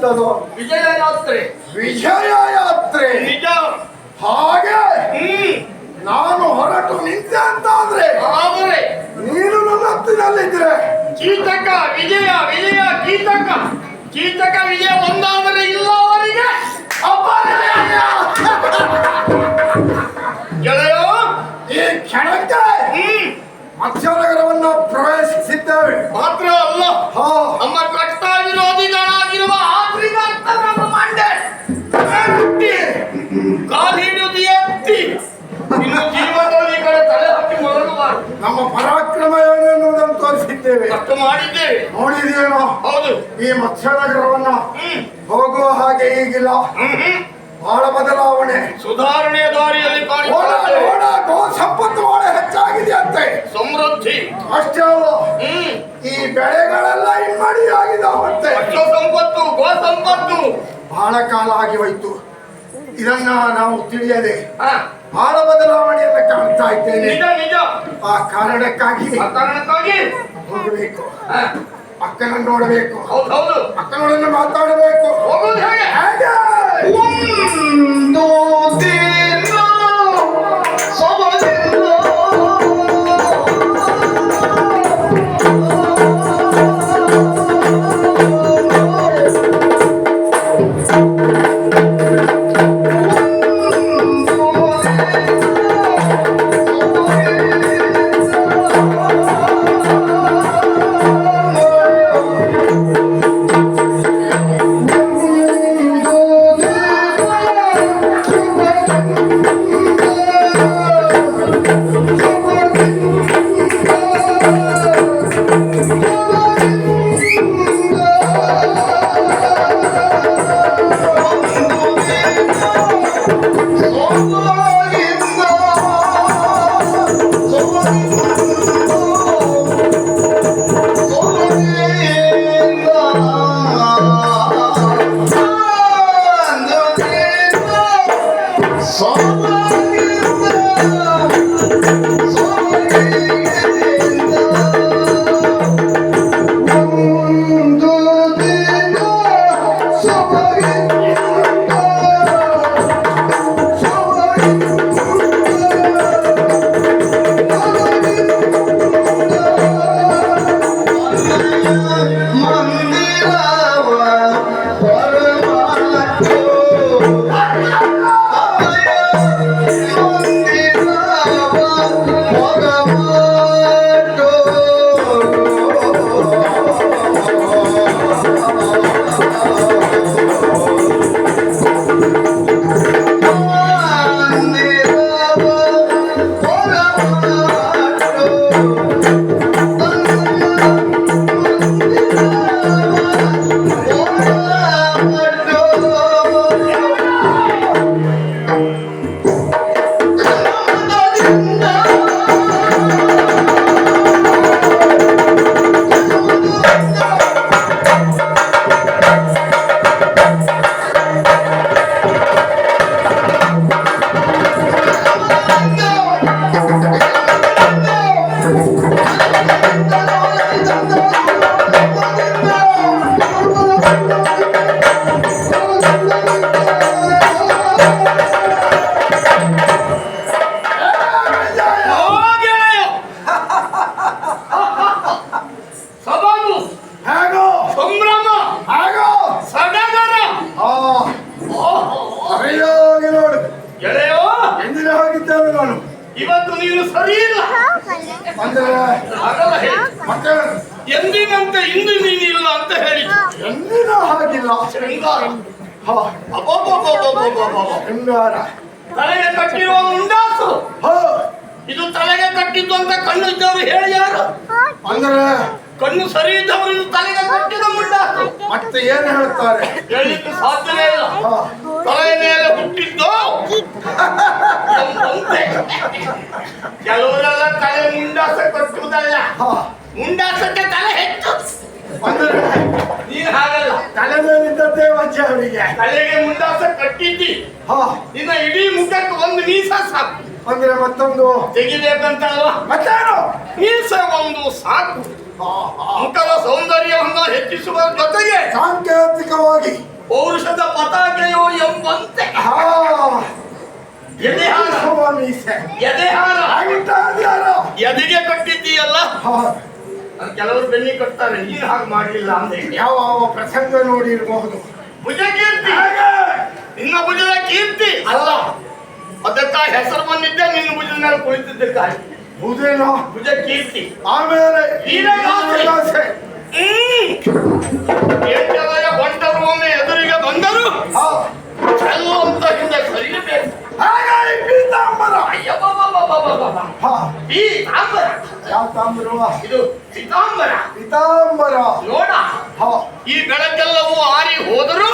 ಎಂತದು? ವಿಜಯ ಯಾತ್ರೆ. ವಿಜಯ ಯಾತ್ರೆ. ನಿಜ. ಹಾಗೆ ನಾನು ಹೊರಟು ನಿಂತೆ ಅಂತಾದ್ರೆ ಆದರೆ ನೀನು ನನ್ನ ಹತ್ತಿರಲ್ಲಿದ್ರೆ ಕೀಟಕ ವಿಜಯ ವಿಜಯ ಕೀಟಕ ಕೀಟಕ ವಿಜಯ ಒಂದಾದರೆ ಇಲ್ಲ ಅವರಿಗೆ. ಗೆಳೆಯ ಈ ಕ್ಷಣಕ್ಕೆ ಮತ್ಸ್ಯನಗರವನ್ನು ಪ್ರವೇಶಿಸಿದ್ದೇವೆ. ಮಾತ್ರ ಅಲ್ಲ, ನಮ್ಮ ಕಷ್ಟ ವಿರೋಧಿಗಳಾಗಿರುವ ಆಫ್ರಿಕಾ ಮಂಡೆ ಕಾಲಿಡುದು ಎತ್ತಿ ಇನ್ನು ಜೀವನದಲ್ಲಿ ಕಡೆ ತಲೆ ಹಾಕಿ ಮರಗಬಾರದು. ನಮ್ಮ ಪರಾಕ್ರಮ ಏನೆನ್ನುವುದನ್ನು ತೋರಿಸಿದ್ದೇವೆ. ಅಷ್ಟು ಮಾಡಿದ್ದೇವೆ. ನೋಡಿದೇನೋ? ಹೌದು. ಈ ಮತ್ಸ್ಯನಗರವನ್ನ ಹೋಗುವ ಹಾಗೆ ಈಗಿಲ್ಲ, ಬಹಳ ಬದಲಾವಣೆ ಸುಧಾರಣೆಯ ದಾರಿಯಲ್ಲಿ ಗೋ ಸಂಪತ್ತು ಬಹಳ ಹೆಚ್ಚಾಗಿದೆ ಅಂತೆ. ಸಮೃದ್ಧಿ ಅಷ್ಟೇ ಅಲ್ಲ, ಈ ಬೆಳೆಗಳೆಲ್ಲ ಇಮ್ಮಡಿ ಆಗಿದಾವಂತೆ. ಸಂಪತ್ತು ಗೋ ಸಂಪತ್ತು ಬಹಳ ಕಾಲ ಆಗಿ ಹೋಯ್ತು. ಇದನ್ನ ನಾವು ತಿಳಿಯದೆ ಬಹಳ ಬದಲಾವಣೆಯನ್ನು ಕಾಣ್ತಾ ಇದ್ದೇನೆ. ನಿಜ ನಿಜ. ಆ ಕಾರಣಕ್ಕಾಗಿ ಹೋಗಬೇಕು, ಅಕ್ಕನನ್ನು ನೋಡಬೇಕು, ಅಕ್ಕನೊಡನೆ ಮಾತಾಡಬೇಕು. ಹೋಗೋದು ಹೇಗೆ? ಇವತ್ತು ನೀನು ಸರಿ ಇಲ್ಲ. ಎಂದಿನಂತೆ ಇಂದು ನೀನಿಲ್ಲ ಅಂತ ಹೇಳಿ. ಎಂದಿನ ಹಾಗಿಲ್ಲ. ಶೃಂಗಾರ ಶೃಂಗಾರ ತಲೆಗೆ ಕಟ್ಟಿರುವ ಮುಂಡಾಸು. ಇದು ತಲೆಗೆ ಕಟ್ಟಿದ್ದು ಅಂತ ಕಣ್ಣು ಇದ್ದವರು ಹೇಳಿ ಯಾರು? ಅಂದ್ರೆ ಕಣ್ಣು ಸರಿ ಇದ್ದವರು ತಲೆಗೆ ಕಟ್ಟಿದ ಮುಂಡಾಸು. ಮತ್ತೆ ಏನು ಹೇಳ್ತಾರೆ? ಹೇಳಲಿಕ್ಕೆ ಸಾಧ್ಯವೇ ಇಲ್ಲ. ತಲೆಯ ಮೇಲೆ ಹುಟ್ಟಿದ್ದು ಕೆಲವರೆಲ್ಲ ತಲೆ ಮುಂಡಾಸ ಕಟ್ಟುವುದಲ್ಲ, ಮುಂಡಾಸಕ್ಕೆ ತಲೆ ಹೆಚ್ಚು. ನೀನ್ ಹಾಗಲ್ಲ, ತಲೆ ಮೇಲಿದ್ದದ್ದೇ ವಜ್ಜೆ ಅವರಿಗೆ. ತಲೆಗೆ ಮುಂಡಾಸ ಕಟ್ಟಿದ್ದಿ, ನಿನ್ನ ಇಡೀ ಮುಖಕ್ಕೆ ಒಂದು ಮೀಸ ಸಾಕು. ಅಂದ್ರೆ ಮತ್ತೊಂದು ತೆಗಿಬೇಕಂತಲ್ವಾ? ಮತ್ತೇನು? ಮೀಸ ಒಂದು ಸಾಕು. ಮುಖದ ಸೌಂದರ್ಯವನ್ನು ಹೆಚ್ಚಿಸುವ ಜೊತೆಗೆ ಸಾಂಕೇತಿಕವಾಗಿ ಪೌರುಷದ ಪತಾಕೆಯೋ ಎಂಬಂತೆ ಹಾ ಎದೆಹಾರ ಮೀಸೆ ಎದೆಹಾರ ಆಗಿದ್ದಾರೋ ಎದೆಗೆ ಕಟ್ಟಿದ್ದೀಯಲ್ಲ. ಅದು ಕೆಲವರು ಬೆನ್ನಿ ಕಟ್ತಾರೆ, ನೀನು ಹಾಗೆ ಮಾಡಲಿಲ್ಲ ಅಂದ್ರೆ. ಯಾವ ಪ್ರಸಂಗ ನೋಡಿರಬಹುದು. ಭುಜ ಕೀರ್ತಿ, ನಿನ್ನ ಭುಜದ ಕೀರ್ತಿ ಅಲ್ಲ, ಅದಕ್ಕಾಗಿ ಹೆಸರು ಬಂದಿದ್ದೆ, ನಿನ್ನ ಭುಜದ ಮೇಲೆ ಕುಳಿತಿದ್ದಕ್ಕಾಗಿ ಭುಜೇನ ಭುಜ ಕೀರ್ತಿ. ಆಮೇಲೆ ವೀರಗಾಸೆ. ಏಟೆಲೆಯ ಬಂಟರು ಒಮ್ಮೆ ಎದುರಿಗೆ ಬಂದರು, ಚೆಲ್ಲು ಅಂತ ಹಿಂದೆ ಸರಿಯಬೇಕು. ಹಾಗಾಗಿ ಪೀತಾಂಬರ. ಅಯ್ಯಬ್ಬಬ್ಬಬ್ಬಬ್ಬಬ್ಬ. ಪೀತಾಂಬರ. ಯಾವ ತಾಮ್ರವ? ಇದು ಪೀತಾಂಬರ. ಪೀತಾಂಬರ ನೋಡ, ಈ ಬೆಳಕೆಲ್ಲವೂ ಆರಿ ಹೋದರೂ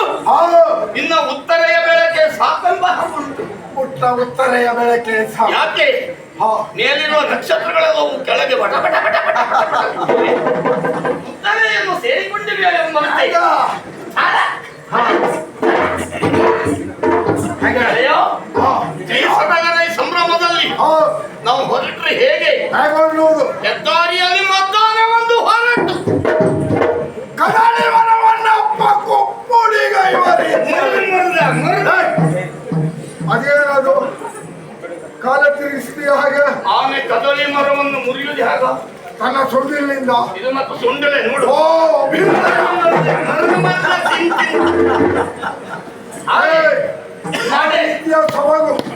ಇನ್ನ ಉತ್ತರೆಯ ಬೆಳಕೆ ಸಾಕೆಂಬ ಉಂಟು. ಉತ್ತರೆಯ ಬೆಳಕೆ ಯಾಕೆ? ಮೇಲಿರುವ ನಕ್ಷತ್ರಗಳೆಲ್ಲವೂ ಕೆಳಗೆ ಬಟ ಬಟ ಬಟ ಬಟ ಉತ್ತರೆಯನ್ನು ಸೇರಿಕೊಂಡಿವೆ ಎಂಬಂತೆ. ಜಯಸನಗರ ಸಂಭ್ರಮದಲ್ಲಿ ನಾವು ಹೊರಟ್ರೆ ಹೇಗೆ? ಹೆದ್ದಾರಿಯಲ್ಲಿ ಮದ್ದಾನೆ ಒಂದು ಹೊರಟು ಕದಾಳಿ ವನವನ್ನಪ್ಪ ಅದೇನದು ಕಾಲ ತಿರುಗಿಸ್ತೀಯ ಹಾಗೆ? ಆಮೆ ಕದಳಿ ಮರವನ್ನು ಮುರಿಯುವುದು ಹೇಗ? ತನ್ನ ಸೊಂಡಿಲಿಂದ. ಇದು ಮತ್ತು ಸೊಂಡಲೆ ನೋಡು.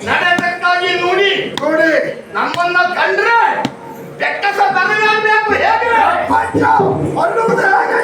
ನಡೆದಕ್ಕಾಗಿ ನೋಡಿ ನೋಡಿ ನಮ್ಮನ್ನ ಕಂಡ್ರೆ ಬೆಕ್ಕಸ ಬರಬೇಕು ಹೇಗೆ? ಬರುವುದೇ ಹಾಗೆ